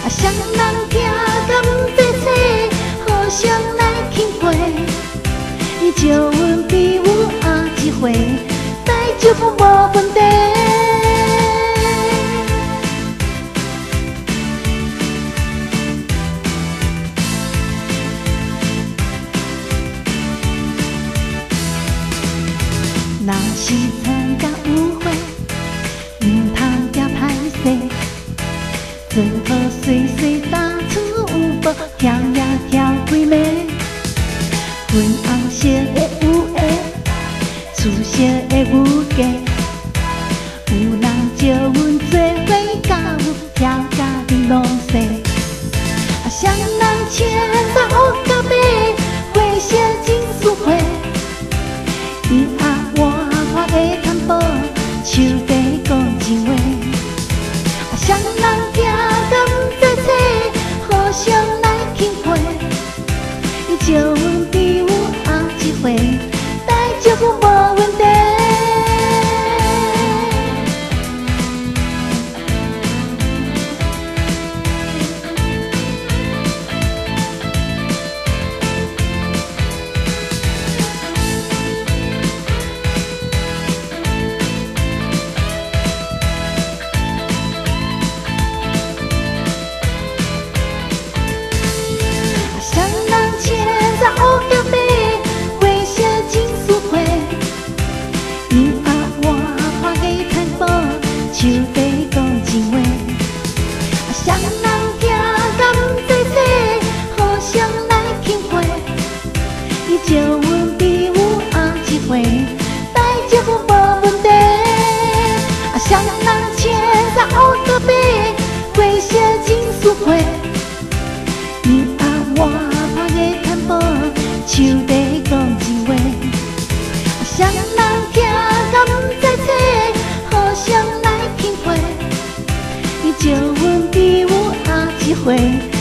双人行甲毋知找，互相来轻陪。你招阮朋友一回，代招付无问题。若是参加舞会，毋通惊歹势，做好细细打出舞步，跳呀跳几暝。粉红色的有鞋，紫色的舞架，有人招阮做伙甲舞，跳甲玲珑细。双人牵着乌甲白，花色真舒服。伊阿我的摊步，手底讲情话。双人行甲毋知找，互相来轻陪。伊招阮朋友一回，代招付无问题。手底讲情话，双人行甲毋知找，互相来轻陪。伊招阮朋友一回，代招付无问题。双人牵着乌甲白，花色真舒服。伊阿我拍个摊步，手底讲情话。双人行甲毋知找，互相来。招阮朋友一回。